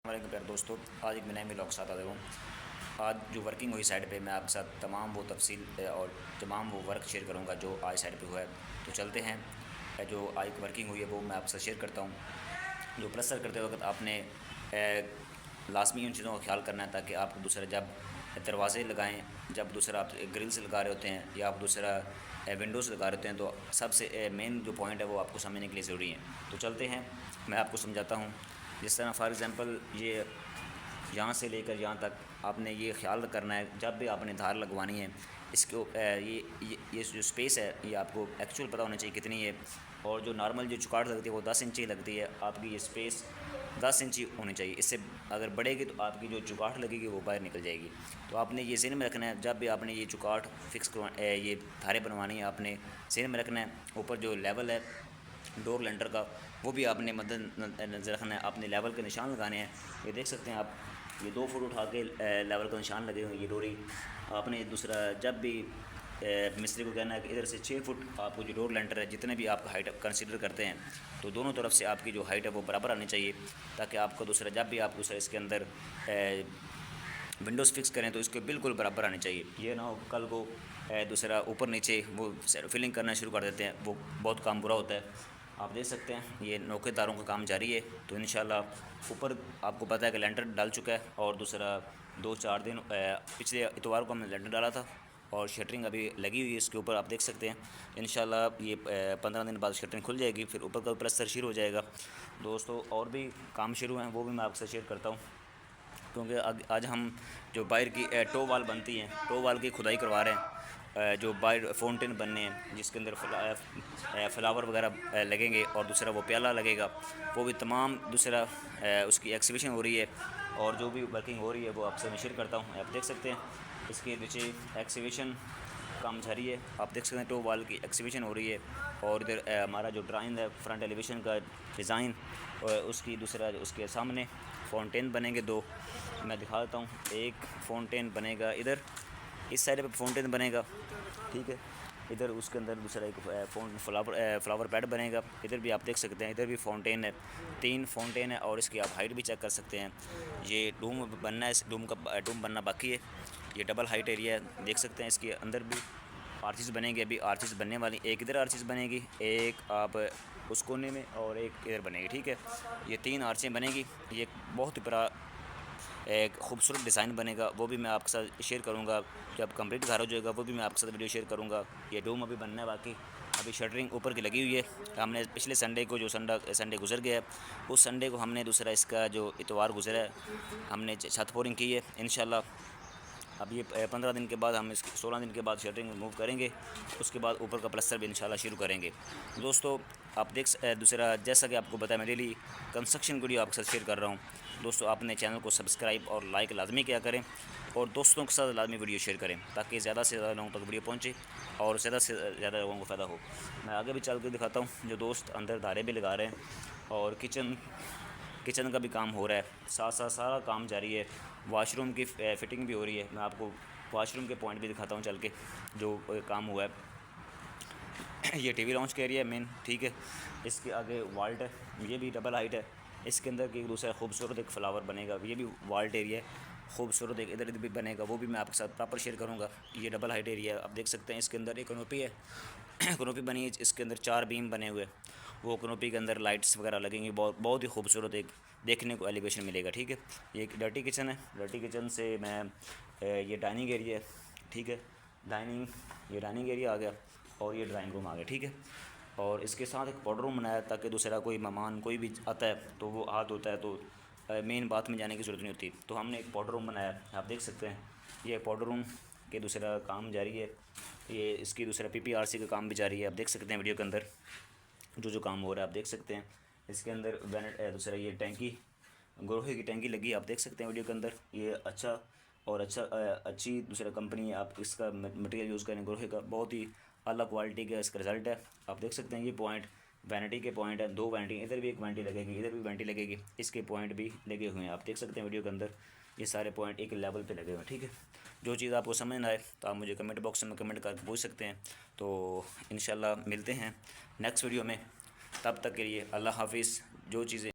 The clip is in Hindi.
हमारे प्यारे दोस्तों, आज एक मैं नए व्लॉग के साथ आ गया हूँ। आज जो वर्किंग हुई साइड पे मैं आपके साथ तमाम वो तफसील और तमाम वो वर्क शेयर करूँगा जो आज साइड पे हुआ है। तो चलते हैं, जो आज वर्किंग हुई है वो मैं आपसे शेयर करता हूँ। जो प्लस्तर करते वक्त आपने लाजमी उन चीज़ों का ख्याल करना है ताकि आप दूसरा जब दरवाजे लगाएं, जब दूसरा आप ग्रिल्स लगा रहे होते हैं या आप दूसरा विंडोज़ लगा रहे होते हैं, तो सबसे मेन जो पॉइंट है वो आपको समझने के लिए ज़रूरी है। तो चलते हैं, मैं आपको समझाता हूँ। जिस तरह फॉर एग्ज़ाम्पल ये यहाँ से लेकर यहाँ तक आपने ये ख्याल करना है जब भी आपने धार लगवानी है, इसको ये जो स्पेस है ये आपको एक्चुअल पता होना चाहिए कितनी है। और जो नॉर्मल जो चुकाट लगती है वो 10 इंची लगती है, आपकी ये स्पेस 10 इंची होनी चाहिए। इससे अगर बढ़ेगी तो आपकी जो चुकाट लगेगी वो बाहर निकल जाएगी। तो आपने ये ज़हन में रखना है जब भी आपने ये चुकाट फिक्स ये धारें बनवानी है, आपने ज़हन में रखना है ऊपर जो लेवल है डोर लेंटर का वो भी आपने नज़र रखना है। आपने लेवल के निशान लगाने हैं। ये देख सकते हैं आप, ये 2 फुट उठा के लेवल का निशान लगे हुए हैं। ये डोरी आपने दूसरा जब भी मिस्त्री को कहना है कि इधर से 6 फुट आपको जो डोर लेंटर है जितने भी आप हाइट कंसीडर करते हैं, तो दोनों तरफ से आपकी जो हाइट है वो बराबर आनी चाहिए, ताकि आपको दूसरा जब भी आप दूसरा इसके अंदर विंडोज़ फिक्स करें तो इसके बिल्कुल बराबर आनी चाहिए। ये ना हो कल को दूसरा ऊपर नीचे वो फिलिंग करना शुरू कर देते हैं, वो बहुत काम बुरा होता है। आप देख सकते हैं ये नौके तारों का काम जारी है। तो इंशाल्लाह ऊपर आपको पता है कि लेंटर डाल चुका है, और दूसरा 2-4 दिन पिछले इतवार को हमने लेंटर डाला था और शटरिंग अभी लगी हुई है इसके ऊपर। आप देख सकते हैं इंशाल्लाह ये 15 दिन बाद शटरिंग खुल जाएगी, फिर ऊपर का प्लस्तर शुरू हो जाएगा। दोस्तों और भी काम शुरू हैं, वो भी मैं आपसे शेयर करता हूँ, क्योंकि आज हम जो बाहर की टो वाल बनती हैं, टो वाल की खुदाई करवा रहे हैं। जो बाहर फाउंटेन बनने हैं जिसके अंदर फ्लावर वगैरह लगेंगे, और दूसरा वो प्याला लगेगा, वो भी तमाम दूसरा उसकी एक्सिबिशन हो रही है। और जो भी वर्किंग हो रही है वो आपसे मैं शेयर करता हूँ। आप देख सकते हैं इसके नीचे एक्सिबिशन काम जारी है। आप देख सकते हैं टो वाल की एक्सिबिशन हो रही है। और इधर हमारा जो ड्राइंग है फ्रंट एलिवेशन का डिज़ाइन, उसकी दूसरा उसके सामने फाउंटेन बनेंगे 2, मैं दिखा देता हूँ। एक फाउंटेन बनेगा इधर, इस साइड पे फाउंटेन बनेगा, ठीक है। इधर उसके अंदर दूसरा एक फ्लावर पैड बनेगा। इधर भी आप देख सकते हैं, इधर भी फाउंटेन है, 3 फाउंटेन है, और इसकी आप हाइट भी चेक कर सकते हैं। ये डूम बनना है, इस डूम बनना बाकी है। ये डबल हाइट एरिया है, देख सकते हैं। इसके अंदर भी आर्चिस बनेंगे, अभी आर्चिस बनने वाली, एक इधर आर्चिस बनेगी, एक आप उस कोने में, और एक इधर बनेगी, ठीक है। ये 3 आर्चें बनेगी। ये बहुत ही बड़ा एक खूबसूरत डिज़ाइन बनेगा, वो भी मैं आपके साथ शेयर करूँगा। जब कंप्लीट घर हो जाएगा वो भी मैं आपके साथ वीडियो शेयर करूँगा। ये डूम अभी बनना है बाकी, अभी शटरिंग ऊपर की लगी हुई है। हमने पिछले संडे को जो संडे गुजर गया है, उस संडे को हमने दूसरा इसका जो इतवार गुजरा है हमने छत पोरिंग की है। इंशाल्लाह अब ये 15 दिन के बाद हम इसकी 16 दिन के बाद शटरिंग रिमूव करेंगे, उसके बाद ऊपर का प्लस्तर भी इंशाल्लाह शुरू करेंगे। दोस्तों आप दूसरा जैसा कि आपको बताया, मैं डेली कंस्ट्रक्शन वीडियो आपके साथ शेयर कर रहा हूँ। दोस्तों आपने चैनल को सब्सक्राइब और लाइक लाजमी किया करें, और दोस्तों के साथ लाजमी वीडियो शेयर करें, ताकि ज़्यादा से ज़्यादा लोगों तक वीडियो पहुँचे और ज़्यादा से ज़्यादा लोगों को फ़ायदा हो। मैं आगे भी चल के दिखाता हूँ। जो दोस्त अंदर धारे भी लगा रहे हैं, और किचन का भी काम हो रहा है, साथ साथ सारा काम जारी है। वाशरूम की फ़िटिंग भी हो रही है। मैं आपको वाशरूम के पॉइंट भी दिखाता हूँ चल के, जो काम हुआ है। ये टीवी लॉन्च का एरिया है मेन, ठीक है। इसके आगे वाल्ट है, ये भी डबल हाइट है। इसके अंदर की दूसरा खूबसूरत एक फ्लावर बनेगा, ये भी वाल्ट एरिया है। खूबसूरत एक इधर भी बनेगा, वो भी मैं आपके साथ प्रॉपर शेयर करूँगा। ये डबल हाइट एरिया है, आप देख सकते हैं। इसके अंदर एक कनोपी है, कनोपी बनी है, इसके अंदर 4 बीम बने हुए। वो कनोपी के अंदर लाइट्स वगैरह लगेंगी, बहुत बहुत ही खूबसूरत एक देखने को एलिवेशन मिलेगा, ठीक है। ये एक डर्टी किचन है। डर्टी किचन से मैं ये डाइनिंग एरिया है, ठीक है। ये डाइनिंग एरिया आ गया, और ये ड्राइंग रूम आ गया, ठीक है। और इसके साथ एक पाउडर रूम बनाया, ताकि दूसरा कोई मेहमान कोई भी आता है तो वो हाथ होता है, तो मेन बात में जाने की ज़रूरत नहीं होती। तो हमने एक पाउडर रूम बनाया, आप देख सकते हैं। ये पाउडर रूम के दूसरा काम जारी है। ये इसकी दूसरा पीपीआरसी का काम भी जारी है। आप देख सकते हैं वीडियो के अंदर जो काम हो रहा है, आप देख सकते हैं। इसके अंदर दूसरा ये टैंकी, ग्रोहे की टैंकी लगी, आप देख सकते हैं वीडियो के अंदर। ये अच्छी दूसरा कंपनी है। आप इसका मटेरियल यूज़ करें ग्रोहे का, बहुत ही अलग क्वालिटी का इसका रिज़ल्ट है। आप देख सकते हैं ये पॉइंट वैनिटी के पॉइंट है, 2 वैनिटी, इधर भी एक वैनिटी लगेगी, इधर भी वैनिटी लगेगी, इसके पॉइंट भी लगे हुए हैं। आप देख सकते हैं वीडियो के अंदर ये सारे पॉइंट एक लेवल पे लगे हुए हैं, ठीक है। जो चीज़ आपको समझ ना आए तो आप मुझे कमेंट बॉक्स में कमेंट करके पूछ सकते हैं। तो इंशाल्लाह मिलते हैं नेक्स्ट वीडियो में, तब तक के लिए अल्लाह हाफिज़। जो चीज़ें